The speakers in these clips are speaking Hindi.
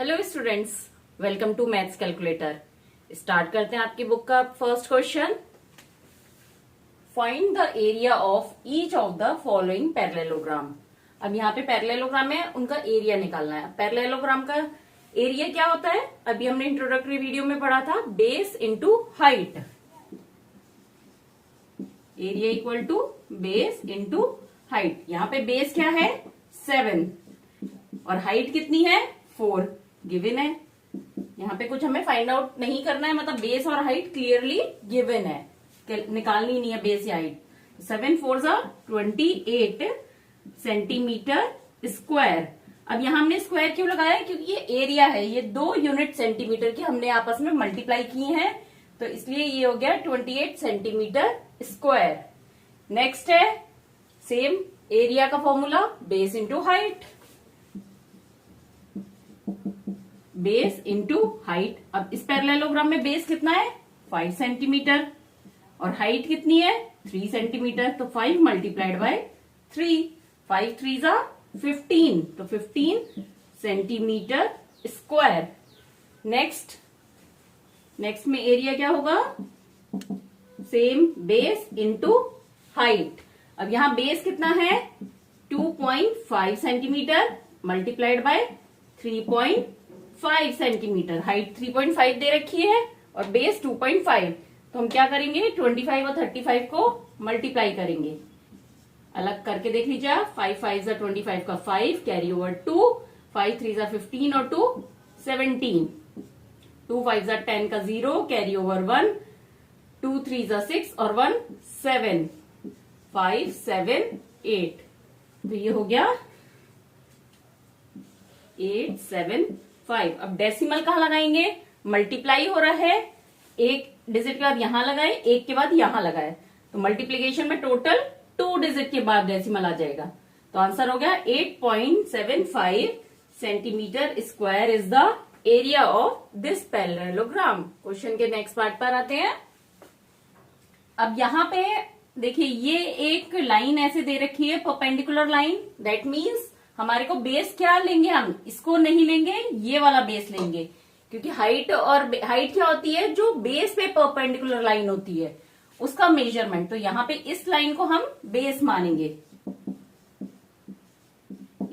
Hello students, welcome to maths calculator. Start करते हैं आपकी बुक का first question. Find the area of each of the following parallelogram. अब यहाँ पे पैरेललोग्राम है, उनका एरिया निकालना है। पैरेललोग्राम का एरिया क्या होता है? अभी हमने इंट्रोडक्टरी वीडियो में पढ़ा था, base into height. Area equal to base into height. यहाँ पे बेस क्या है? 7 और हाइट कितनी है? 4 गिवन है। यहाँ पे कुछ हमें फाइंड आउट नहीं करना है, मतलब बेस और हाइट क्लियरली गिवन है, निकालनी नहीं है बेस या हाइट। 7 4 28 centimetre square. अब यहाँ हमने स्क्वायर क्यों लगाया है? क्योंकि ये एरिया है, ये 2 यूनिट सेंटीमीटर की हमने आपस में मल्टीप्लाई की हैं, तो इसलिए ये हो गया 28 सेंटीमीटर स्क्वायर। नेक्स्ट है सेम एरिया का formula, base into height. Base into height. अब इस पैरेललोग्राम में बेस कितना है? 5 सेंटीमीटर और हाइट कितनी है? 3 सेंटीमीटर। तो 5 मल्टीप्लाइड बाय 3, 5 3 जा 15, तो 15 सेंटीमीटर स्क्वायर। नेक्स्ट में एरिया क्या होगा? Same base into height. अब यहां बेस कितना है? 2.5 centimetre multiplied by 3.5 centimetre. Height 3.5 दे रखी है और बेस 2.5, तो हम क्या करेंगे? 25 और 35 को मल्टीप्लाई करेंगे। अलग करके देख लीजिए आप। 5 5 जा 25 का 5 कैरी ओवर 2, 5 3 जा 15 और 2 17, 2 5 जा 10 का 0 कैरी ओवर 1, 2 3 जा 6 और 1 7, 5 7 8। तो ये हो गया 8 7 5। अब डेसिमल कहाँ लगाएंगे? मल्टीप्लाई हो रहा है, एक डिजिट के बाद यहां लगाए, एक के बाद यहां लगाए, तो मल्टीप्लीकेशन में टोटल 2 डिजिट के बाद डेसिमल आ जाएगा। तो आंसर हो गया 8.75 centimetre square is the area of this parallelogram. Question के नेक्स्ट पार्ट पर आते हैं। अब यहाँ पे देखिए, ये एक लाइन ऐसे दे रखी है, परपेंडिकुलर लाइन। दैट मीन्स हमारे को बेस क्या लेंगे? हम इसको नहीं लेंगे, ये वाला बेस लेंगे, क्योंकि हाइट क्या होती है? जो बेस पे परपेंडिकुलर लाइन होती है उसका मेजरमेंट। तो यहाँ पे इस लाइन को हम बेस मानेंगे।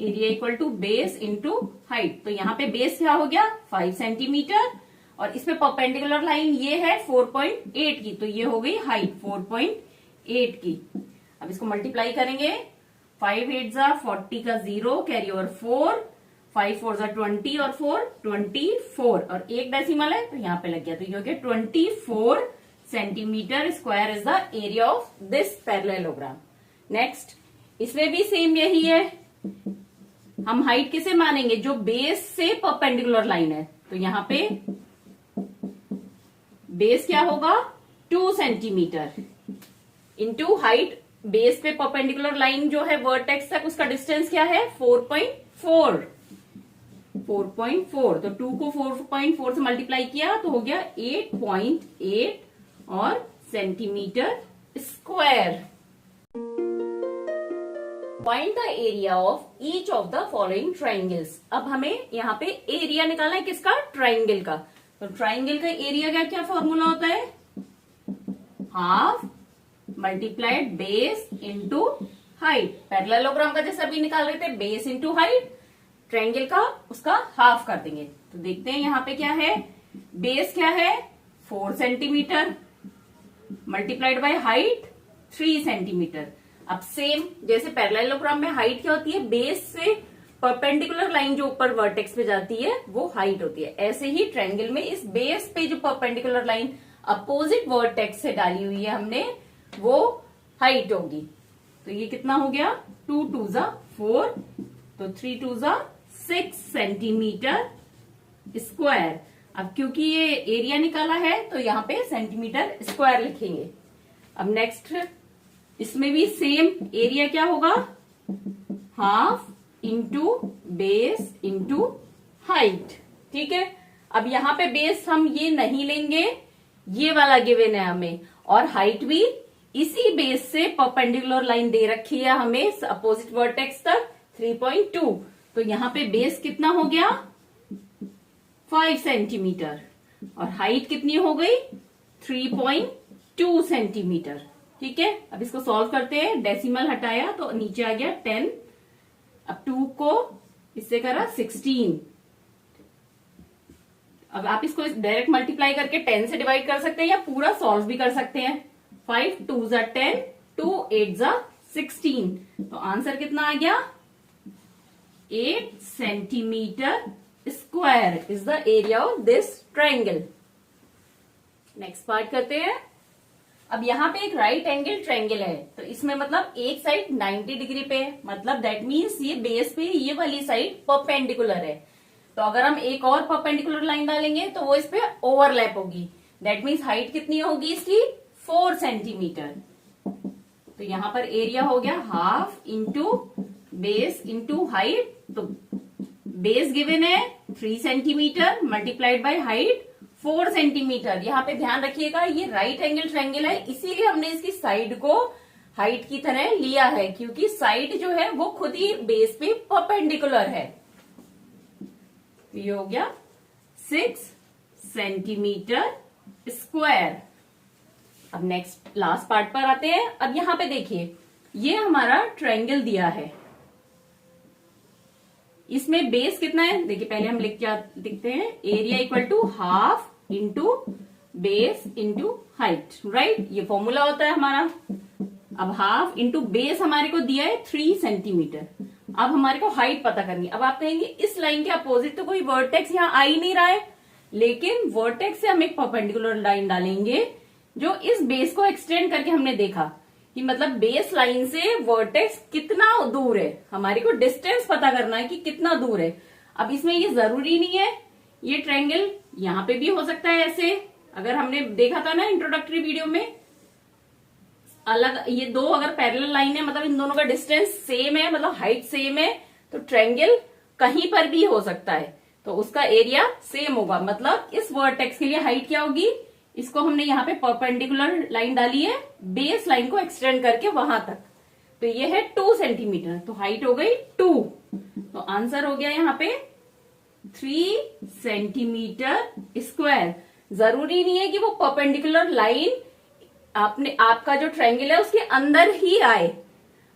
Area equal to base into height. तो यहाँ पे बेस क्या हो गया? 5 सेंटीमीटर और इसमें परपेंडिकुलर लाइन ये है 4.8 की, तो ये हो गई हाइट 4.8 की। अब इसको मल्टीप्लाई करेंगे। 5 8 जा 40 का 0 कैरी ओवर 4, 5 4 जा 20 और 4 24 और एक डेसिमल है तो यहाँ पे लग गया, तो ये हो गया 24 centimetre square is the area of this parallelogram. Next, इसमें भी सेम यही है। हम हाइट किसे मानेंगे? जो बेस से परपेंडिकुलर लाइन है। तो यहाँ पे बेस क्या होगा? 2 सेंटीमीटर इंटू हाइट। बेस पे परपेंडिकुलर लाइन जो है वर्टेक्स तक, उसका डिस्टेंस क्या है? 4.4। तो 2 को 4.4 से मल्टीप्लाई किया तो हो गया 8.8 और centimetre square. Find the area of each of the following triangles. अब हमें यहाँ पे एरिया निकालना है, किसका? ट्राइंगल का। तो ट्राइंगल का एरिया का क्या फॉर्मूला होता है? Half multiplied base into height. Parallelogram का जैसे अभी निकाल रहे थे, बेस इंटू हाइट, ट्रायंगल का उसका हाफ कर देंगे। तो देखते हैं यहाँ पे क्या है। बेस क्या है? 4 centimetre multiplied by height 3 centimetre. अब सेम जैसे पैरेललोग्राम में हाइट क्या होती है? बेस से परपेंडिकुलर लाइन जो ऊपर वर्टेक्स पे जाती है वो हाइट होती है। ऐसे ही ट्रायंगल में इस बेस पे जो परपेंडिकुलर लाइन अपोजिट वर्टेक्स से डाली हुई है हमने, वो हाइट होगी। तो ये कितना हो गया? 2 2 जा 4, तो 3 2 जा 6 सेंटीमीटर स्क्वायर। अब क्योंकि ये एरिया निकाला है तो यहाँ पे सेंटीमीटर स्क्वायर लिखेंगे। अब नेक्स्ट, इसमें भी सेम एरिया क्या होगा? Half into base into height. ठीक है। अब यहाँ पे बेस हम ये नहीं लेंगे, ये वाला गिवन है हमें, और हाइट भी इसी बेस से परपेंडिकुलर लाइन दे रखी है हमें अपोजिट वर्टेक्स तक 3.2। तो यहाँ पे बेस कितना हो गया? 5 सेंटीमीटर और हाइट कितनी हो गई 3.2 सेंटीमीटर। ठीक है, अब इसको सॉल्व करते हैं। डेसिमल हटाया तो नीचे आ गया 10, अब 2 को इससे करा 16। अब आप इसको डायरेक्ट मल्टीप्लाई करके 10 से डिवाइड कर सकते हैं या पूरा सॉल्व भी कर सकते हैं। 5 2 जा 10, 2 8 जा 16, तो आंसर कितना आ गया 8 centimetre square is the area of this triangle. Next part करते हैं। अब यहाँ पे एक राइट एंगल ट्रायंगल है, तो इसमें मतलब एक साइड 90 डिग्री पे है, मतलब दैट मीन्स ये बेस पे ये वाली साइड परपेंडिकुलर है। तो अगर हम एक और परपेंडिकुलर लाइन डालेंगे तो वो इस पे ओवरलैप होगी। दैट मीन्स हाइट कितनी होगी इसकी 4 सेंटीमीटर। तो यहाँ पर एरिया हो गया half into base into height. तो बेस गिवन है 3 centimetre multiplied by height 4 centimetre. यहाँ पे ध्यान रखिएगा ये राइट एंगल ट्रायंगल है, इसीलिए हमने इसकी साइड को हाइट की तरह लिया है, क्योंकि साइड जो है वो खुद ही बेस पे परपेंडिकुलर है। तो ये हो गया 6 सेंटीमीटर स्क्वायर। अब नेक्स्ट लास्ट पार्ट पर आते हैं। अब यहाँ पे देखिए ये हमारा ट्रायंगल दिया है, इसमें बेस कितना है देखिए, पहले हम लिखते हैं area equal to half into base into height, right. ये फॉर्मूला होता है हमारा। अब हाफ इंटू बेस हमारे को दिया है 3 सेंटीमीटर। अब हमारे को हाइट पता करनी है। अब आप कहेंगे इस लाइन के अपोजिट तो कोई वर्टेक्स यहाँ आ ही नहीं रहा है, लेकिन वर्टेक्स से हम एक परपेंडिकुलर लाइन डालेंगे जो इस बेस को एक्सटेंड करके हमने देखा कि मतलब बेस लाइन से वर्टेक्स कितना दूर है, हमारे को डिस्टेंस पता करना है कि कितना दूर है। अब इसमें ये जरूरी नहीं है, ये ट्रायंगल यहाँ पे भी हो सकता है ऐसे। अगर हमने देखा था ना इंट्रोडक्टरी वीडियो में, अलग ये दो अगर पैरेलल लाइन है मतलब इन दोनों का डिस्टेंस सेम है, मतलब हाइट सेम है, तो ट्रायंगल कहीं पर भी हो सकता है, तो उसका एरिया सेम होगा। मतलब इस वर्टेक्स के लिए हाइट क्या होगी, इसको हमने यहाँ पे परपेंडिकुलर लाइन डाली है बेस लाइन को एक्सटेंड करके वहां तक, तो ये है 2 सेंटीमीटर, तो हाइट हो गई 2। तो आंसर हो गया यहाँ पे 3 सेंटीमीटर स्क्वायर। जरूरी नहीं है कि वो परपेंडिकुलर लाइन आपका जो ट्रायंगल है उसके अंदर ही आए,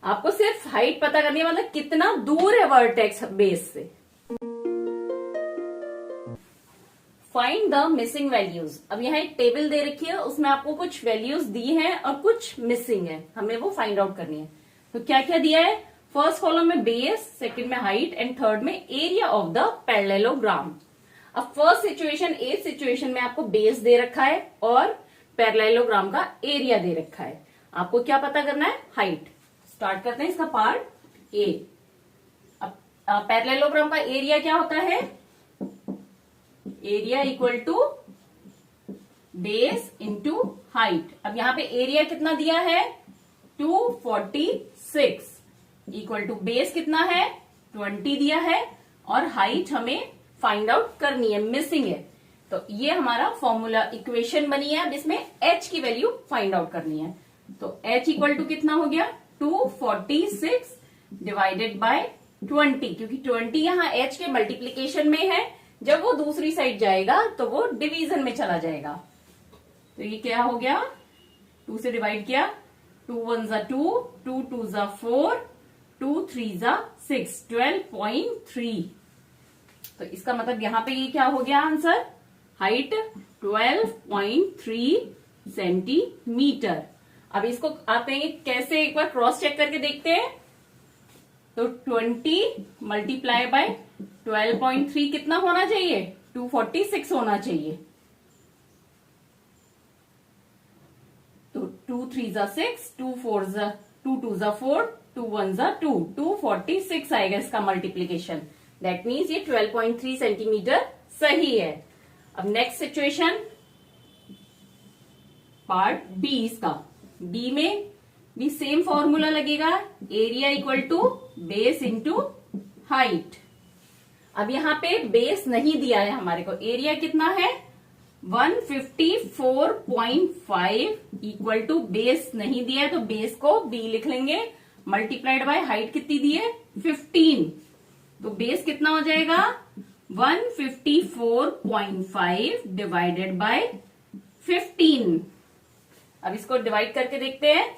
आपको सिर्फ हाइट पता करनी है, मतलब कितना दूर है वर्टेक्स बेस से। Find the missing values. अब यहाँ एक टेबल दे रखी है, उसमें आपको कुछ वैल्यूज दी हैं और कुछ मिसिंग है, हमें वो फाइंड आउट करनी है। तो क्या क्या दिया है, फर्स्ट कॉलम में बेस, सेकंड में हाइट एंड थर्ड में एरिया ऑफ द पैरेललोग्राम। अब फर्स्ट सिचुएशन ए सिचुएशन में आपको बेस दे रखा है और पैरेललोग्राम का एरिया दे रखा है, आपको क्या पता करना है, हाइट। स्टार्ट करते हैं इसका पार्ट ए। अब पैरेललोग्राम का एरिया क्या होता है, area equal to base into height. अब यहाँ पे एरिया कितना दिया है 246 इक्वल टू बेस कितना है 20 दिया है और हाइट हमें फाइंड आउट करनी है, मिसिंग है। तो ये हमारा फॉर्मूला इक्वेशन बनी है। अब इसमें h की वैल्यू फाइंड आउट करनी है। तो h इक्वल टू कितना हो गया 246 डिवाइडेड बाय 20, क्योंकि 20 यहाँ h के मल्टीप्लीकेशन में है, जब वो दूसरी साइड जाएगा तो वो डिवीजन में चला जाएगा। तो ये क्या हो गया, 2 से डिवाइड किया, 2 1 जा 2, 2 2 जा 4, 2 3 जा 6, 12.3। तो इसका मतलब यहाँ पे ये क्या हो गया आंसर, हाइट 12.3 सेंटीमीटर। अब इसको आप कहेंगे कैसे, एक बार क्रॉस चेक करके देखते हैं। तो 20 मल्टीप्लाई बाय 12.3 कितना होना चाहिए, 246 होना चाहिए। तो 2 3 जा 6, 2 4 जा 2 2 जा 4, 2 1 जा 2, 246 आएगा इसका मल्टीप्लीकेशन। दैट मीन्स ये 12.3 सेंटीमीटर सही है। अब नेक्स्ट सिचुएशन पार्ट बी इसका, बी में भी सेम फॉर्मूला लगेगा, area equal to base into height. अब यहाँ पे बेस नहीं दिया है हमारे को, एरिया कितना है 154.5 इक्वल टू बेस नहीं दिया है तो बेस को b लिख लेंगे, मल्टीप्लाइड बाय हाइट कितनी दी है 15, तो बेस कितना हो जाएगा 154 24.5 डिवाइडेड बाय 15। अब इसको डिवाइड करके देखते हैं।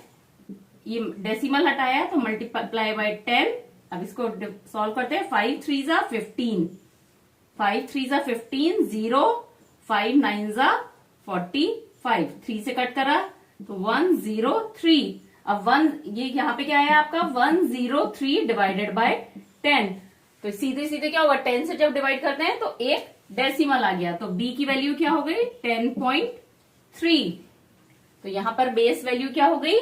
ये डेसिमल हटाया तो मल्टीप्लाई बाय 10। अब इसको सॉल्व करते हैं। 5 3 जा 15, 5 3 जा 15, 0, 5 9 जा 45, 3 से कट करा तो 103। अब 1 ये यहाँ पे क्या आया आपका 103 डिवाइडेड बाय 10। तो सीधे सीधे क्या होगा 10 से जब डिवाइड करते हैं तो एक डेसिमल आ गया, तो b की वैल्यू क्या हो गई 10.3। तो यहां पर बेस वैल्यू क्या हो गई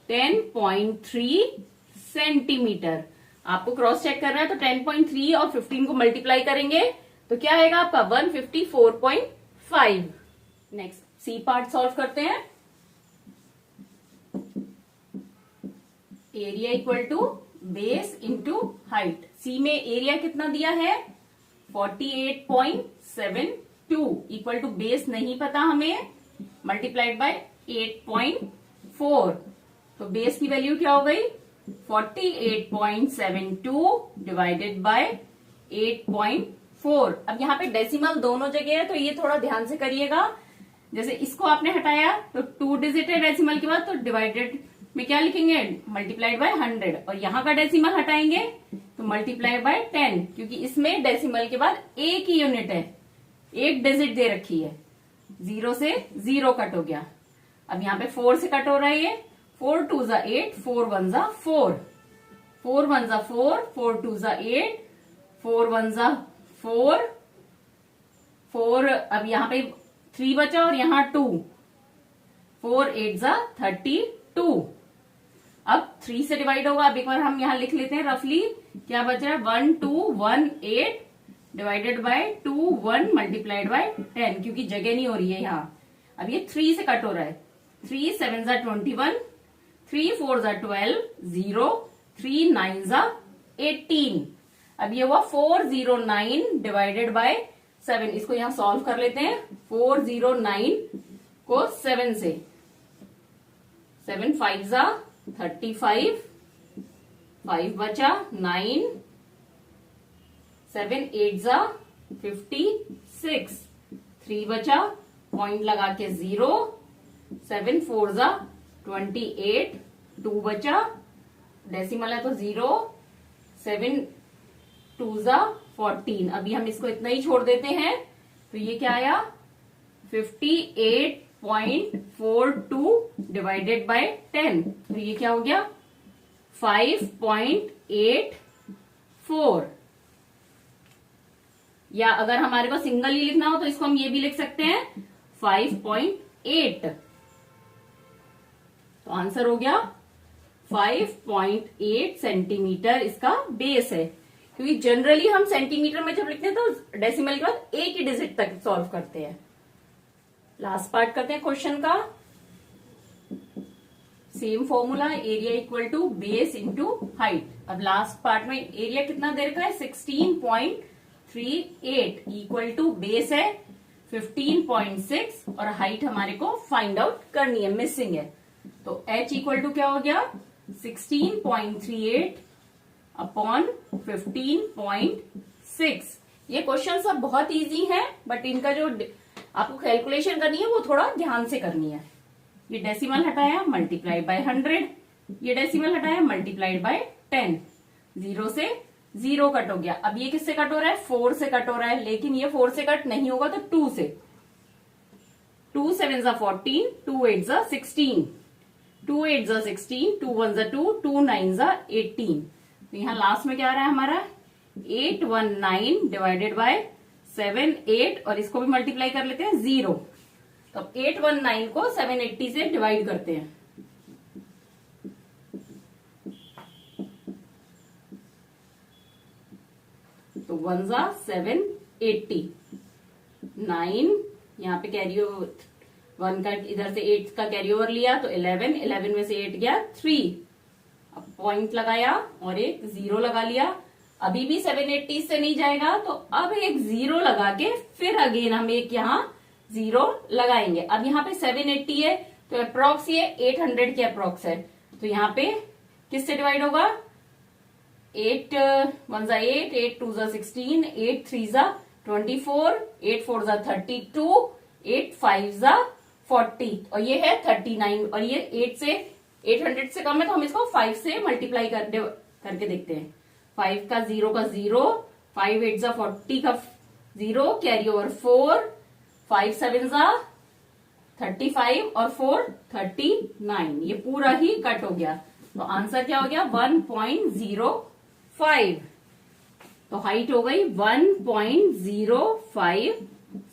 10.3 सेंटीमीटर। आपको क्रॉस चेक करना है तो 10.3 और 15 को मल्टीप्लाई करेंगे तो क्या आएगा आपका 154.5। नेक्स्ट सी पार्ट सॉल्व करते हैं। Area equal to base into height. C में एरिया कितना दिया है 48.72 इक्वल टू बेस नहीं पता हमें, मल्टीप्लाइड बाय 8.4। तो बेस की वैल्यू क्या हो गई 48.72 डिवाइडेड बाय 8.4। अब यहाँ पे डेसिमल दोनों जगह है तो ये थोड़ा ध्यान से करिएगा। जैसे इसको आपने हटाया तो 2 डिजिट है डेसिमल के बाद, तो डिवाइडेड में क्या लिखेंगे मल्टीप्लाइड बाय 100, और यहाँ का डेसिमल हटाएंगे तो मल्टीप्लाई बाय 10, क्योंकि इसमें डेसिमल के बाद एक ही यूनिट है, एक डिजिट दे रखी है। 0 से 0 कट हो गया। अब यहाँ पे 4 से कट हो रहा है ये, 4 2 जा 8, 4 1 जा 4, 4 1 जा 4, 4 2 जा 8, 4 1 जा 4, 4 अब यहाँ पे 3 बचा और यहाँ 2, 4 8 जा 32। अब 3 से डिवाइड होगा। अब एक बार हम यहाँ लिख लेते हैं रफली, क्या बच रहा है 1 2 1 8 डिवाइडेड बाय 2 1 मल्टीप्लाइड बाय 10, क्योंकि जगह नहीं हो रही है यहाँ। अब ये 3 से कट हो रहा है, 3 7 जा 21, 3 4 जा 12, 0, 3 9 जा 18। अब ये हुआ 409 डिवाइडेड बाय 7। इसको यहाँ सॉल्व कर लेते हैं। 409 को 7 से, 7 5 जा 35, 5 बचा 9, 7 8 जा 56, 3 बचा पॉइंट लगा के 0, 7 4 जा 28, 2 बचा डेसिमल है तो 0, 7 2 जा 14। अभी हम इसको इतना ही छोड़ देते हैं तो ये क्या आया 58.42 डिवाइडेड बाय 10। तो ये क्या हो गया 5.84। या अगर हमारे को सिंगल ही लिखना हो तो इसको हम ये भी लिख सकते हैं 5.8। तो आंसर हो गया 5.8 सेंटीमीटर इसका बेस है, क्योंकि जनरली हम सेंटीमीटर में जब लिखते हैं तो डेसिमल के बाद एक ही डिजिट तक सॉल्व करते हैं। लास्ट पार्ट करते हैं क्वेश्चन का। Same formula, area equal to base into height. अब लास्ट पार्ट में एरिया कितना दे रखा है 16.38 इक्वल टू बेस है 15.6 और हाइट हमारे को फाइंड आउट करनी है, मिसिंग है। तो h इक्वल टू क्या हो गया 16.38 अपॉन 15.6। ये क्वेश्चन सब बहुत इजी है, बट इनका जो आपको कैलकुलेशन करनी है वो थोड़ा ध्यान से करनी है। ये डेसिमल हटाया मल्टीप्लाइड बाय 100, ये डेसिमल हटाया मल्टीप्लाइड बाय 10, 0 से 0 कट हो गया। अब ये किससे कट हो रहा है 4 से कट हो रहा है, लेकिन ये 4 से कट नहीं होगा तो 2 से, 2 7 जा 14, 2 8 जा 16, 2 8 जा 16, 2 1 जा 2, 2 9 जा 18। तो यहाँ लास्ट में क्या आ रहा है हमारा 819 डिवाइडेड बाय 7 8, और इसको भी मल्टीप्लाई कर लेते हैं 0। तो 819 को 780 से डिवाइड करते हैं। तो 1 जा 780, 9 यहाँ पे कैरी ओवर 1 का इधर से 8 का कैरी ओवर लिया तो 11, 11 में से 8 गया 3। अब पॉइंट लगाया और एक 0 लगा लिया। अभी भी 780 से नहीं जाएगा तो अब एक 0 लगा के फिर अगेन हम एक यहाँ 0 लगाएंगे। अब यहाँ पे 780 है तो अप्रोक्स ये 800 के अप्रोक्स है, तो यहाँ पे किससे डिवाइड होगा 8 1 जा 8, 8 2 जा 16, 8 3 जा 24, 8 4 जा 32, 8 5 जा 40 और ये है 39 और ये 800 से कम है तो हम इसको 5 से मल्टीप्लाई करके देखते हैं। 5 का 0 का 0, 5 8 जा 40 का 0 कैरी ओवर 4, 5 7 जा 35 और 4 39, ये पूरा ही कट हो गया तो आंसर क्या हो गया 1.05। तो हाइट हो गई 1.05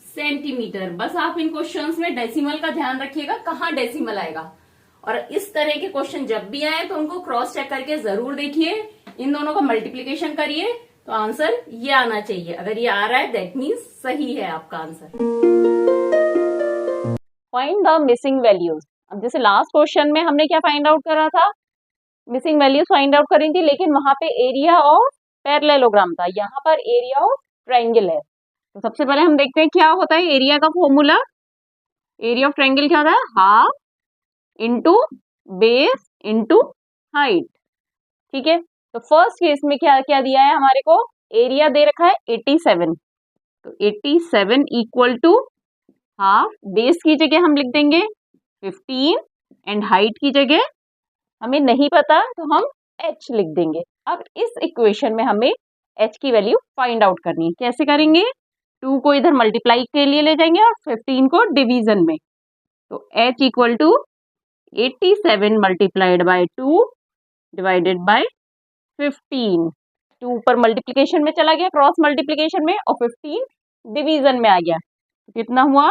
सेंटीमीटर। बस आप इन क्वेश्चंस में डेसिमल का ध्यान रखिएगा, कहाँ डेसिमल आएगा। और इस तरह के क्वेश्चन जब भी आए तो उनको क्रॉस चेक करके जरूर देखिए, इन दोनों का मल्टीप्लीकेशन करिए तो आंसर ये आना चाहिए। अगर ये आ रहा है दैट मीन्स सही है आपका answer. Find the missing values. अब जैसे लास्ट क्वेश्चन में हमने क्या फाइंड आउट करा था, मिसिंग वैल्यूज फाइंड आउट करी थी, लेकिन वहां पे एरिया ऑफ पैरेललोग्राम था, यहाँ पर एरिया ऑफ ट्रायंगल है। तो सबसे पहले हम देखते हैं क्या होता है एरिया का फॉर्मूला। एरिया ऑफ ट्रायंगल क्या होता है, half into base into height. ठीक है, तो फर्स्ट केस में क्या क्या दिया है हमारे को, एरिया दे रखा है 87, तो 87 इक्वल टू हाफ, बेस की जगह हम लिख देंगे 15 एंड हाइट की जगह हमें नहीं पता तो हम h लिख देंगे। अब इस इक्वेशन में हमें h की वैल्यू फाइंड आउट करनी है। कैसे करेंगे, 2 को इधर मल्टीप्लाई के लिए ले जाएंगे और 15 को डिवीजन में, तो h equal to 87 multiplied by 2 divided by 15। 2 पर मल्टीप्लीकेशन में चला गया, क्रॉस मल्टीप्लीकेशन में, और 15 डिवीजन में आ गया। तो कितना हुआ,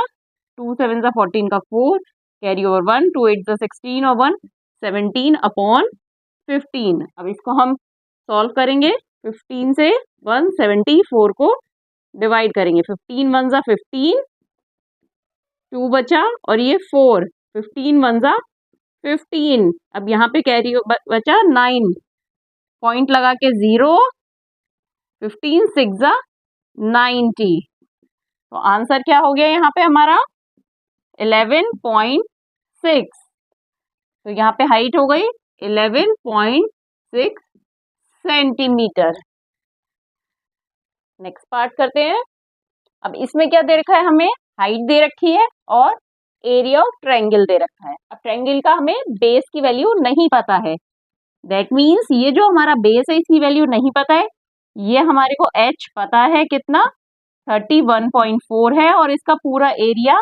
2 7 जा 14 का 4 कैरी ओवर 1, 2 8 जा 16 और 1 17 अपॉन 15। अब इसको हम सॉल्व करेंगे, 15 से 174 को डिवाइड करेंगे, 15 1 जा 15, 2 बचा और ये 4, 15 1 जा 15। अब यहाँ पे कैरी बचा 9, पॉइंट लगा के 0, 15 6 जा 90। तो आंसर क्या हो गया यहाँ पे हमारा 11.6। तो यहाँ पे हाइट हो गई 11.6 सेंटीमीटर। नेक्स्ट पार्ट करते हैं। अब इसमें क्या दे रखा है, हमें हाइट दे रखी है और एरिया ऑफ ट्रायंगल दे रखा है। अब ट्रायंगल का हमें बेस की वैल्यू नहीं पता है, दैट मीन्स ये जो हमारा बेस है इसकी वैल्यू नहीं पता है। ये हमारे को h पता है कितना, 31.4 है और इसका पूरा एरिया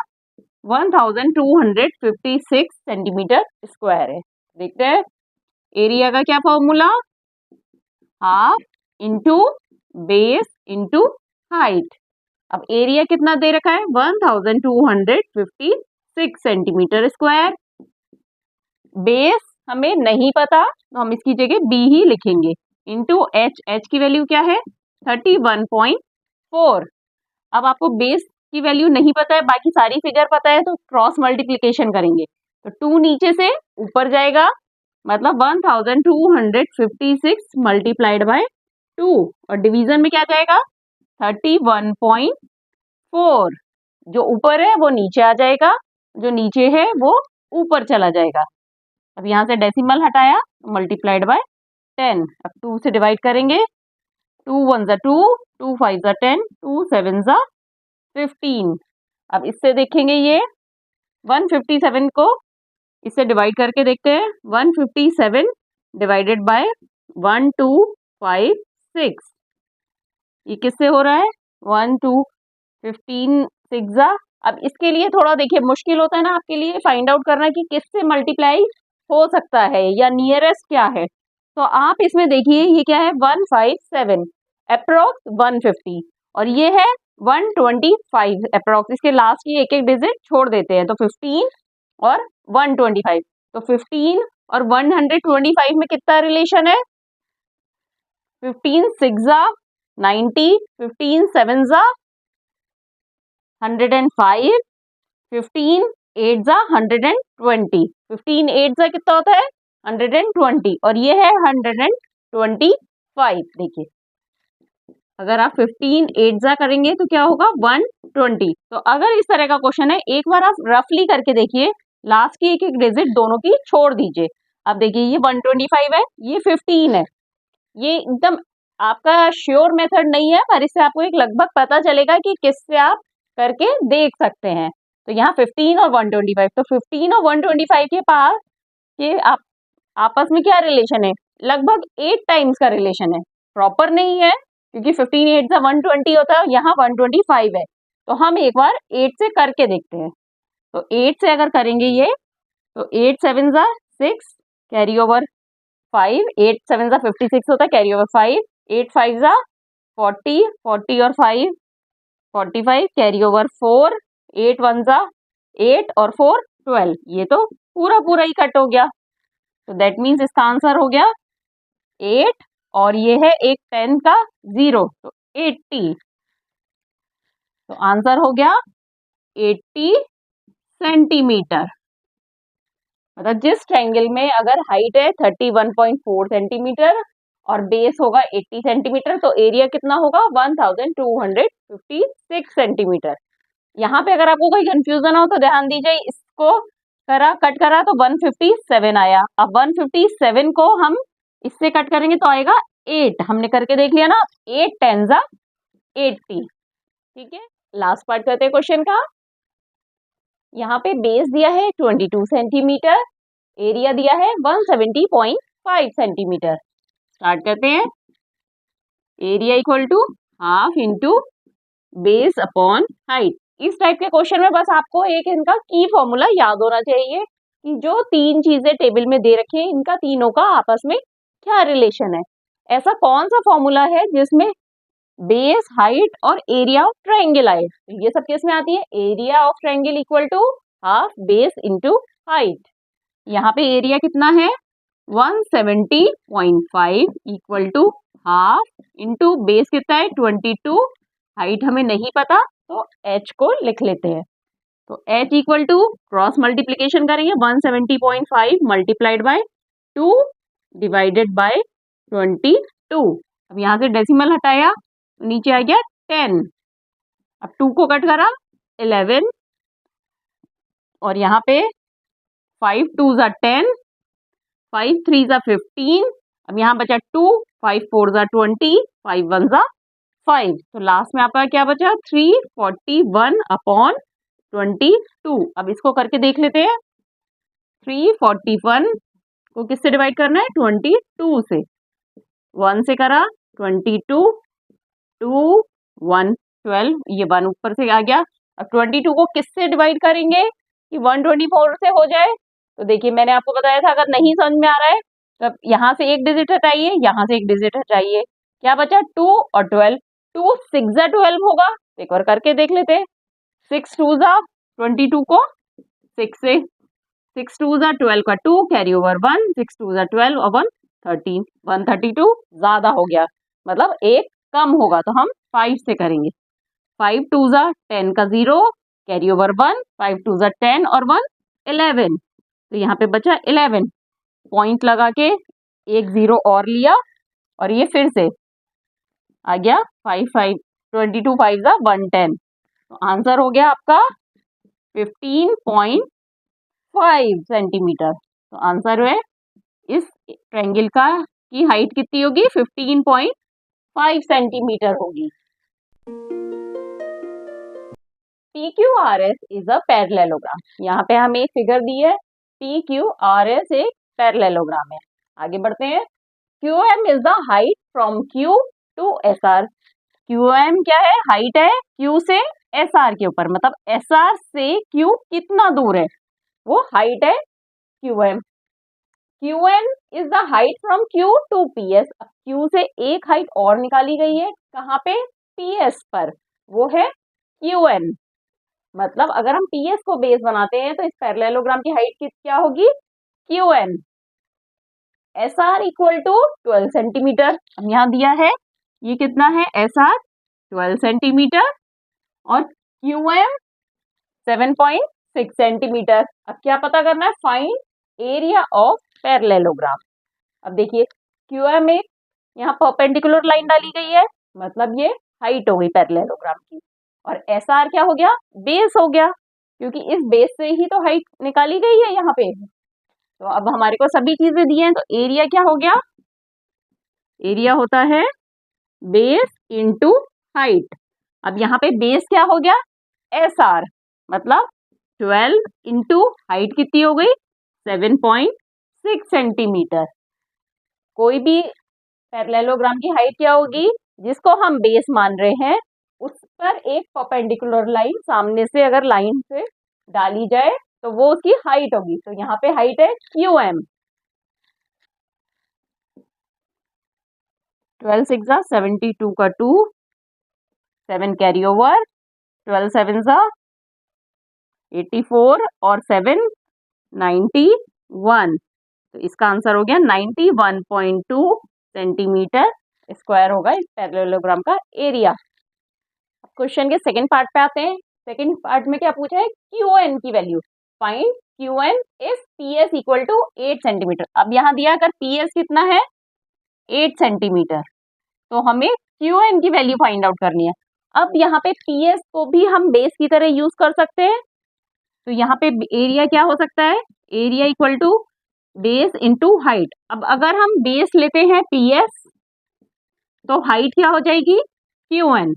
1256 सेंटीमीटर स्क्वायर है। देखते हैं एरिया का क्या formula, half into base into height. अब एरिया कितना दे रखा है 1256 सेंटीमीटर स्क्वायर। बेस हमें नहीं पता तो हम इसकी जगह b ही लिखेंगे, इंटू h की वैल्यू क्या है 31.4। अब आपको बेस की वैल्यू नहीं पता है, बाकी सारी फिगर पता है, तो क्रॉस मल्टीप्लिकेशन करेंगे तो 2 नीचे से ऊपर जाएगा, मतलब 1256 मल्टीप्लाइड बाय 2 और डिवीजन में क्या जाएगा 31.4। जो ऊपर है वो नीचे आ जाएगा, जो नीचे है वो ऊपर चला जाएगा। अब यहाँ से डेसिमल हटाया, मल्टीप्लाइड बाय 10। अब 2 से डिवाइड करेंगे, 2 1 जा 2, 2 5 जा 10, 2 7 जा 15। अब इससे देखेंगे ये 157 को इससे डिवाइड करके देखते हैं, 157 डिवाइडेड बाय 1256, ये किससे हो रहा है 1 2 15 6 जा। अब इसके लिए थोड़ा देखिए मुश्किल होता है ना आपके लिए फाइंड आउट करना कि किससे मल्टीप्लाई हो सकता है या नियरेस्ट क्या है। तो आप इसमें देखिए ये क्या है 157 अप्रोक्स 150 और ये है 125 अप्रोक्स, इसके लास्ट की एक एक डिजिट छोड़ देते हैं तो 15 और 125। तो 15 और 125 में कितना रिलेशन है, 15 6 जा 90, 15 7 जा 105, 15 8 जा 120, 15 8 जा कितना होता है 120 और ये है 125। देखिए अगर आप 15 8 जा करेंगे तो क्या होगा 120। तो अगर इस तरह का क्वेश्चन है एक बार आप रफली करके देखिए, लास्ट की एक एक डिजिट दोनों की छोड़ दीजिए। अब देखिए ये 125 है, ये 15 है, ये एकदम आपका श्योर मेथड नहीं है, पर इससे आपको एक लगभग पता चलेगा कि किससे आप करके देख सकते हैं। तो यहाँ 15 और 125, तो 15 और 125 के पास के आपस में क्या रिलेशन है, लगभग 8 टाइम्स का रिलेशन है। प्रॉपर नहीं है क्योंकि 15 8 से 120 होता है, यहाँ 125 है। तो हम एक बार 8 से करके देखते हैं। तो 8 से अगर करेंगे ये, तो 8 7 जा 6, कैरी ओवर 5, 8 7 जा 56 होता है, कैरी ओवर 5, 8 5 जा 40, 40 और 5 45, कैरी ओवर 4, 8 1 जा 8 और 4 12, ये तो पूरा पूरा ही कट हो गया। तो दैट मीन्स इसका आंसर हो गया 8, और ये है एक 10 का 0, तो 80। तो आंसर हो गया 80 सेंटीमीटर। मतलब जिस ट्रायंगल में अगर हाइट है 31.4 सेंटीमीटर और बेस होगा 80 सेंटीमीटर, तो एरिया कितना होगा 1256 सेंटीमीटर। यहाँ पे अगर आपको कोई कंफ्यूजन हो तो ध्यान दीजिए, इसको कट करा तो 157 आया। अब 157 को हम इससे कट करेंगे तो आएगा 8, हमने करके देख लिया ना, 8 10 जा 80। ठीक है, लास्ट पार्ट करते हैं क्वेश्चन का। यहाँ पे बेस दिया है 22 सेंटीमीटर, एरिया दिया है 170.5 सेंटीमीटर। स्टार्ट करते हैं। Area equal to half into base upon height. इस टाइप के क्वेश्चन में बस आपको एक इनका की फॉर्मूला याद होना चाहिए कि जो तीन चीजें टेबल में दे रखी है, इनका तीनों का आपस में क्या रिलेशन है। ऐसा कौन सा फॉर्मूला है जिसमें बेस, हाइट और एरिया ऑफ ट्रायंगल आए? ये सब किस में आती है? Area of triangle equal to half base into height. यहाँ पे एरिया कितना है 170.5 equal to half into base कितना है 22, हाइट हमें नहीं पता तो h को लिख लेते हैं। तो h equal to cross multiplication करेंगे 170.5 मल्टीप्लाइड बाय 2 डिवाइडेड बाय 22। अब यहाँ से डेसिमल हटाया, नीचे आ गया 10। अब 2 को कट करा 11, और यहाँ पे 5 2 जा 10, 5 3 जा 15, अब यहाँ बचा 2, 5 4 जा 20, 5 1 जा 5, तो लास्ट में आपका क्या बचा 341 अपॉन 22। अब इसको करके देख लेते हैं। 341 को किससे डिवाइड करना है 22 से, 1 से करा 22, 2 1 12, ये 1 ऊपर से आ गया। अब 22 को किससे डिवाइड करेंगे कि 124 से हो जाए? तो देखिए मैंने आपको बताया था, अगर नहीं समझ में आ रहा है तो यहाँ से एक डिजिट हटाइए, यहाँ से एक डिजिट हटाइए, क्या बचा 2 और 12, 2 6 जा 12 होगा। एक बार करके देख लेते हैं। 6 2 जा 22 को 6 से, 6 2 जा 12 का 2, कैरी ओवर 1, 6 2 जा 12 और 1 13, 132 ज्यादा हो गया, मतलब एक कम होगा, तो हम 5 से करेंगे। 5 2 जा 10 का 0, कैरी ओवर 1, 5 2 जा 10 और 1 11, तो यहाँ पे बचा 11। पॉइंट लगा के एक 0 और लिया, और ये फिर से आ गया 5 5 22 5 जा 110, तो आंसर हो गया आपका 15.5 सेंटीमीटर। तो आंसर है इस ट्रायंगल का की हाइट कितनी होगी 15.5 सेंटीमीटर होगी। PQRS is a parallelogram. यहाँ पे हमें फिगर दी है, PQRS एक पैरेललोग्राम है। आगे बढ़ते हैं। QM is the height from Q to SR। QM क्या है? हाइट है Q से SR के ऊपर, मतलब SR से Q कितना दूर है वो हाइट है QM। QN is the height from Q to PS। Q से एक हाइट और निकाली गई है, कहाँ पे? PS पर, वो है QN। मतलब अगर हम PS को बेस बनाते हैं तो इस पैरेललोग्राम की हाइट क्या होगी? QN। SR equal to 12 centimetre. अब यहाँ दिया है ये कितना है, SR 12 सेंटीमीटर और QM 7.6 सेंटीमीटर। अब क्या पता करना है? Find area of parallelogram. अब देखिए QM एक यहाँ परपेंडिकुलर लाइन डाली गई है, मतलब ये हाइट हो गई पैरेललोग्राम की, और SR क्या हो गया? बेस हो गया, क्योंकि इस बेस से ही तो हाइट निकाली गई है यहाँ पे। तो अब हमारे को सभी चीजें दी हैं, तो एरिया क्या हो गया? एरिया होता है बेस इंटू हाइट। अब यहाँ पे बेस क्या हो गया, SR, मतलब 12 इंटू हाइट कितनी हो गई, 7.6 सेंटीमीटर। कोई भी पैरेललोग्राम की हाइट क्या होगी, जिसको हम बेस मान रहे हैं उस पर एक परपेंडिकुलर लाइन सामने से अगर लाइन से डाली जाए तो वो उसकी हाइट होगी। तो यहाँ पे हाइट है QM। 12 6 72 का 2, 7 कैरी ओवर, 12 7 84 और 7 91। तो इसका आंसर हो गया 91.2 सेंटीमीटर स्क्वायर होगा इस पैरेललोग्राम का एरिया। क्वेश्चन के सेकंड पार्ट पे आते हैं। सेकंड पार्ट में क्या पूछा है, QN की value find QN if PS equal to 8 centimetre. अब यहाँ दिया अगर PS कितना है 8 सेंटीमीटर, तो हमें QN की वैल्यू फाइंड आउट करनी है। अब यहाँ पे PS को भी हम बेस की तरह यूज कर सकते हैं। तो यहाँ पे एरिया क्या हो सकता है, area equal to base into height. अब अगर हम बेस लेते हैं PS, तो हाइट क्या हो जाएगी QN,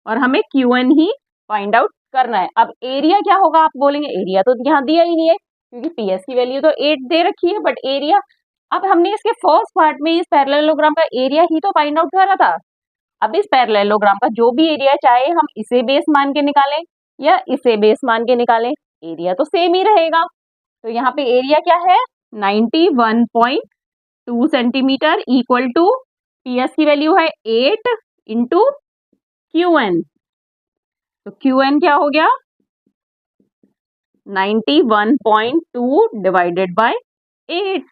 और हमें QN ही फाइंड आउट करना है। अब एरिया क्या होगा, आप बोलेंगे एरिया तो यहाँ दिया ही नहीं है क्योंकि PS की वैल्यू तो 8 दे रखी है, बट एरिया, अब हमने इसके फर्स्ट पार्ट में इस पैरेललोग्राम का एरिया ही तो फाइंड आउट करा था। अब इस पैरेललोग्राम का जो भी एरिया, चाहे हम इसे बेस मान के निकालें या इसे बेस मान के निकालें, एरिया तो सेम ही रहेगा। तो यहाँ पे एरिया क्या है 91.2 सेंटीमीटर इक्वल टू PS की वैल्यू है 8 इंटू QN। तो QN क्या हो गया 91.2 डिवाइडेड बाय 8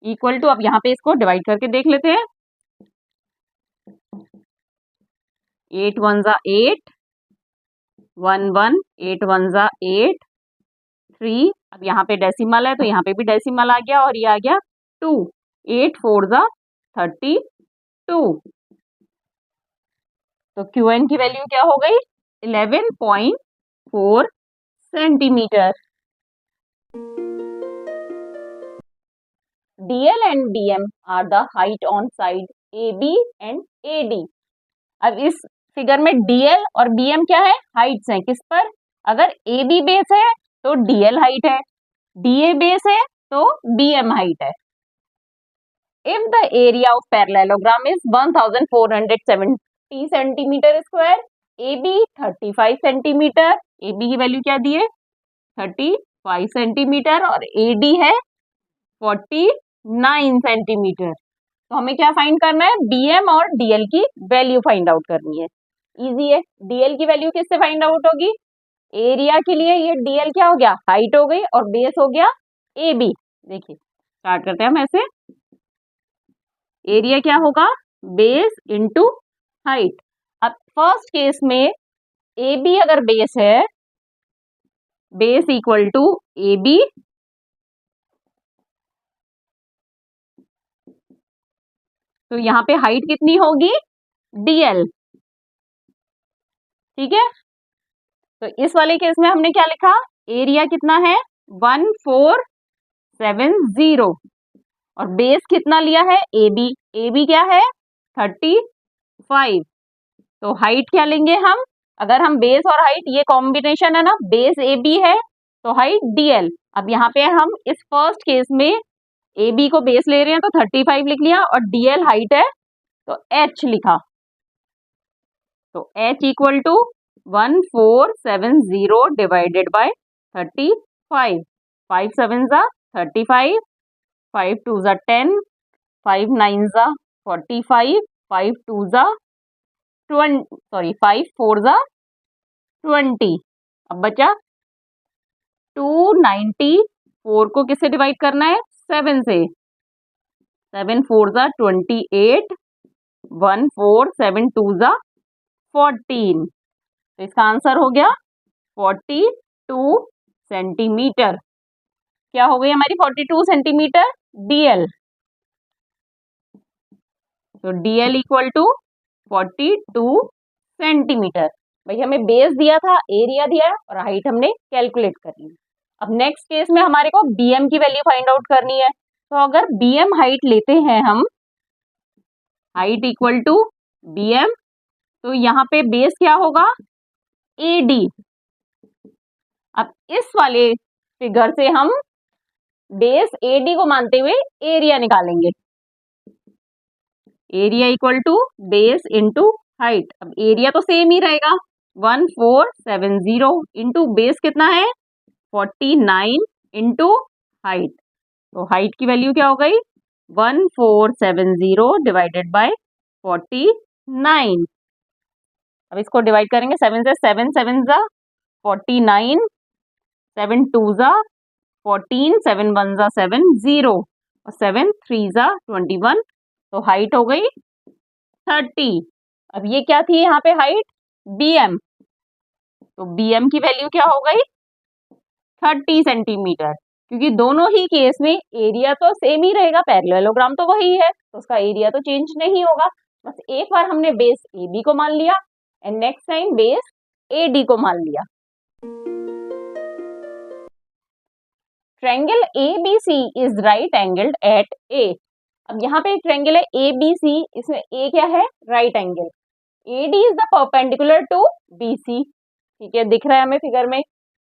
इक्वल टू, अब यहाँ पे इसको डिवाइड करके देख लेते हैं। 8 1 8, 1 1, 8 1 8, 3। अब यहाँ पे डेसिमल है तो यहाँ पे भी डेसिमल आ गया और ये आ गया 2। 8 4 32। तो QN की वैल्यू क्या हो गई 11.4 centimetre. DL and DM are the height on side AB and AD। अब इस फिगर में DL और BM क्या है, हाइट्स हैं। किस पर, अगर AB बेस है तो DL हाइट है, DA बेस है तो BM हाइट है। If the area of parallelogram is 1470 centimetre square, AB 35 centimetre, AB की वैल्यू क्या दी है 35 सेंटीमीटर और AD है 49 सेंटीमीटर। तो हमें क्या फाइंड करना है, BM और DL की वैल्यू फाइंड आउट करनी है। इजी है, DL की वैल्यू किससे फाइंड आउट होगी, एरिया के लिए ये DL क्या हो गया हाइट हो गई और बेस हो गया AB। देखिए स्टार्ट करते हैं हम ऐसे, एरिया क्या होगा बेस इंटू हाइट। अब फर्स्ट केस में AB अगर बेस है, बेस इक्वल टू AB, तो यहाँ पे हाइट कितनी होगी DL, ठीक है। तो इस वाले केस में हमने क्या लिखा, एरिया कितना है 1470 और बेस कितना लिया है AB, AB क्या है 35। तो हाइट क्या लेंगे हम, अगर हम बेस और हाइट ये कॉम्बिनेशन है ना, बेस AB है तो हाइट DL। अब यहाँ पे हम इस फर्स्ट केस में AB को बेस ले रहे हैं तो 35 लिख लिया और DL हाइट है तो H लिखा। तो H equal to 1470 divided by 35। 5 7 35, 5 2 10, 5 9 45, 5 2 20, sorry 5 4 20। अब बचा 294 को किससे डिवाइड करना है 7 से, 7 4 28, 1 4 7 2 14। तो इसका आंसर हो गया 42 सेंटीमीटर। क्या हो गई हमारी 42 सेंटीमीटर DL। तो DL इक्वल टू 42 सेंटीमीटर। भाई हमें बेस दिया था, एरिया दिया है और हाइट हमने कैलकुलेट कर ली। अब नेक्स्ट केस में हमारे को BM की वैल्यू फाइंड आउट करनी है। तो अगर BM हाइट लेते हैं हम, हाइट इक्वल टू BM। तो यहाँ पे बेस क्या होगा, AD। अब इस वाले फिगर से हम बेस AD को मानते हुए एरिया निकालेंगे। Area equal to base into height. अब एरिया तो सेम ही रहेगा, 1470 इंटू बेस कितना है 49 इंटू हाइट। तो हाइट की वैल्यू क्या हो गई 1470 डिवाइडेड बाय 49। अब इसको डिवाइड करेंगे 7 से, 7 7 जा 49, 7 2 जा 14, 7 1 जा 7 0 और 7 3 जा 21। तो हाइट हो गई 30। अब ये क्या थी यहाँ पे हाइट, BM। तो BM की वैल्यू क्या हो गई 30 सेंटीमीटर। क्योंकि दोनों ही केस में एरिया तो सेम ही रहेगा, पैरेललोग्राम तो वही है, तो उसका एरिया तो चेंज नहीं होगा। बस एक बार हमने बेस AB को मान लिया and next time base AD को मान लिया। Triangle ABC is right angled at A। अब यहाँ पे एक ट्रायंगल है ABC, इसमें A क्या है, right angle. AD is the perpendicular to BC। ठीक है, दिख रहा है हमें फिगर में।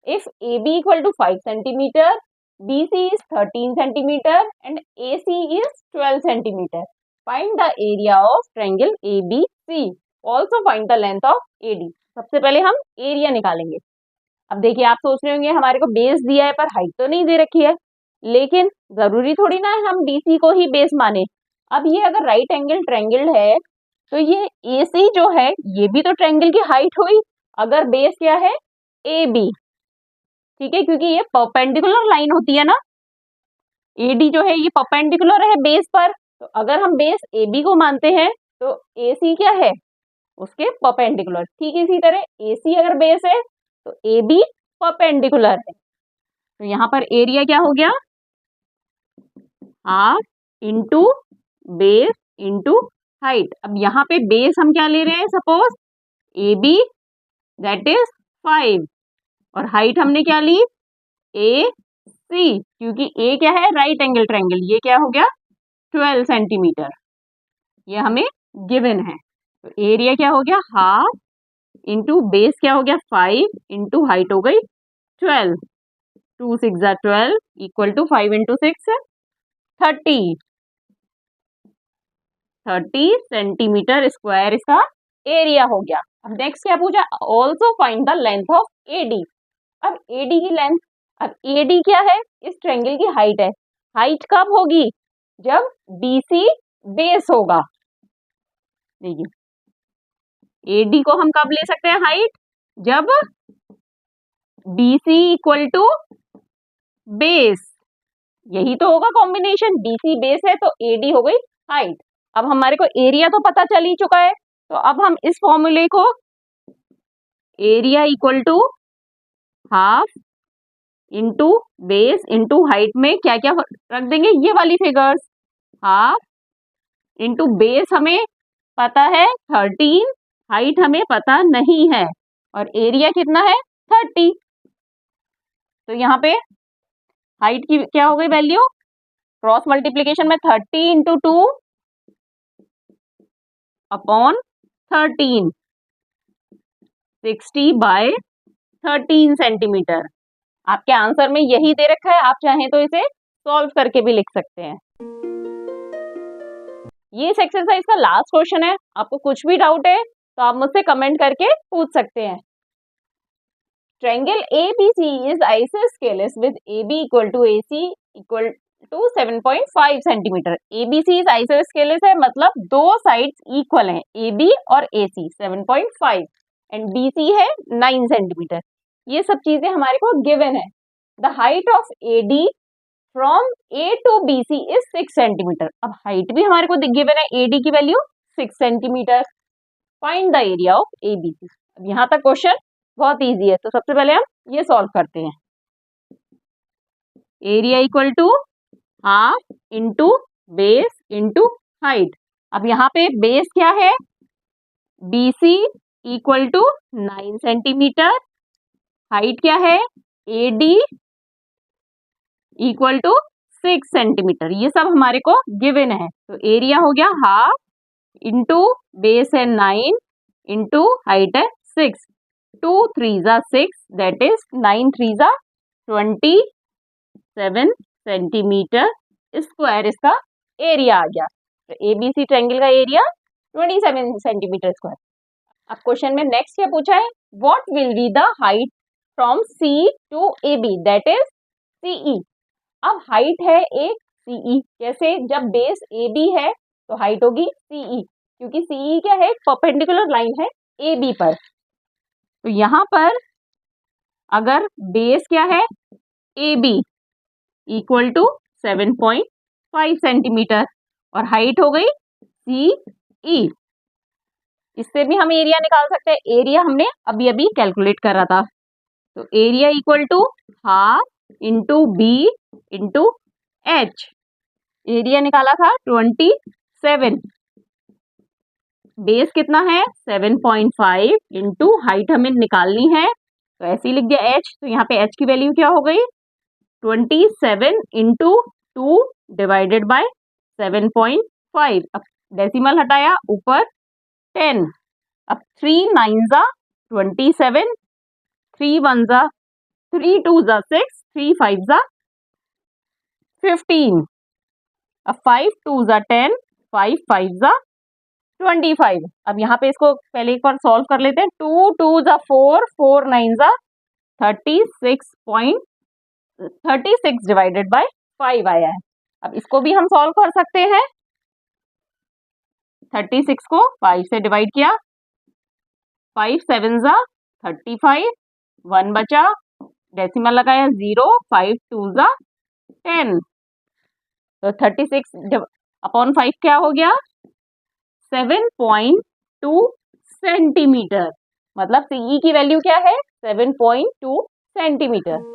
If AB equal to 5 centimetre, BC is 13 centimeter and AC is 12 centimeter. Find the area of triangle ABC. Also find the length of AD. सबसे पहले हम एरिया निकालेंगे। अब देखिए, आप सोच रहे होंगे हमारे को बेस दिया है पर हाइट तो नहीं दे रखी है, लेकिन जरूरी थोड़ी ना है हम BC को ही बेस माने। अब ये अगर राइट एंगल ट्रायंगल है तो ये AC जो है ये भी तो ट्रायंगल की हाइट हुई, अगर बेस क्या है AB। ठीक है, क्योंकि ये परपेंडिकुलर लाइन होती है ना, AD जो है ये परपेंडिकुलर है बेस पर, तो अगर हम बेस AB को मानते हैं तो AC क्या है उसके परपेंडिकुलर। ठीक इसी तरह AC अगर बेस है तो AB परपेंडिकुलर है। तो यहाँ पर एरिया क्या हो गया, half into base into height. अब यहाँ पे बेस हम क्या ले रहे हैं, सपोज AB दैट इज 5 और हाइट हमने क्या ली AC, क्योंकि A क्या है राइट एंगल ट्रायंगल, ये क्या हो गया 12 सेंटीमीटर, ये हमें गिवन है। तो एरिया क्या हो गया हाफ इंटू बेस क्या हो गया 5 इंटू हाइट हो गई 12, 2 6 जा 12 equal to 5 into 6 30 centimetre square इसका एरिया हो गया। अब नेक्स्ट क्या पूछा, also find the length of AD। अब AD की लेंथ, अब AD क्या है इस ट्रायंगल की हाइट है। हाइट कब होगी, जब BC बेस होगा। देखिए AD को हम कब ले सकते हैं हाइट, जब BC इक्वल टू बेस, यही तो होगा कॉम्बिनेशन, BC बेस है तो AD हो गई हाइट। अब हमारे को एरिया तो पता चल ही चुका है, तो अब हम इस फॉर्मूले को area equal to half into base into height में क्या क्या रख देंगे, ये वाली फिगर्स। हाफ इंटू बेस हमें पता है 13, हाइट हमें पता नहीं है, और एरिया कितना है 30। तो यहाँ पे हाइट की क्या हो गई वैल्यू, क्रॉस मल्टीप्लीकेशन में 30 इंटू 2 अपॉन 13, 60 बाय 13 सेंटीमीटर। आपके आंसर में यही दे रखा है, आप चाहें तो इसे सॉल्व करके भी लिख सकते हैं। ये इस एक्सरसाइज का लास्ट क्वेश्चन है। आपको कुछ भी डाउट है तो आप मुझसे कमेंट करके पूछ सकते हैं। Triangle ABC is isosceles with AB equal to AC equal to 7.5 centimetre. ABC is isosceles है, मतलब दो साइड्स इक्वल हैं, AB और AC 7.5 एंड BC है 9 सेंटीमीटर। ये सब चीजें हमारे को गिवन है। The height of AD from A to BC is 6 centimetre. अब हाइट भी हमारे को गिवन है, AD की value 6 centimetre. Find the area of ABC। अब यहाँ तक क्वेश्चन बहुत इजी है, तो सबसे पहले हम ये सॉल्व करते हैं। Area equal to half into base into height. अब यहाँ पे बेस क्या है BC equal to 9 centimetre, height क्या है AD इक्वल टू 6 सेंटीमीटर, ये सब हमारे को गिवन है। तो एरिया हो गया हाफ इंटू बेस है 9 इंटू हाइट है 6, 2 3 जा 6, दैट इज 9 3 जा 27 सेंटीमीटर स्क्वायर इसका एरिया आ गया। तो एबीसी ट्रायंगल का एरिया 27 सेंटीमीटर स्क्वायर। अब क्वेश्चन में नेक्स्ट क्या पूछा है, what will be the height from C to A B, that is CE. अब हाइट है एक सीई, कैसे, जब बेस ए बी है तो हाइट होगी सीई, क्योंकि सीई क्या है, परपेंडिकुलर लाइन है ए बी पर। तो यहां पर अगर बेस क्या है A B equal to 7.5 centimetre और हाइट हो गई सीई, इससे भी हम एरिया निकाल सकते हैं। एरिया हमने अभी अभी कैलकुलेट करा था, तो area equal to half into B into H. Area निकाला था 27, बेस कितना है 7.5 इंटू हाइट हमें निकालनी है, तो ऐसे ही लिख दिया एच। तो यहाँ पे एच की वैल्यू क्या हो गई 27 इंटू 2 डिवाइडेड बाय 7.5। अब डेसिमल हटाया, ऊपर 10, अब 3 9 जा 27, 3 1 जा 3 2 जा 6, 3 5 जा 15, अब 5 2 जा 10, 5 5 जा 25। अब यहाँ पे इसको पहले एक बार सॉल्व कर लेते हैं। 2 2 जा 4, 4 9 जा 36 डिवाइडेड बाय 5 आया है। अब इसको भी हम सॉल्व कर सकते हैं। 36 को 5 से डिवाइड किया, 5 7 जा 35, 1 बचा, डेसिमल लगाया 0, 5 2 जा 10, तो 36 अपॉन 5 क्या हो गया 7.2 सेंटीमीटर। मतलब सीई की वैल्यू क्या है 7.2 सेंटीमीटर।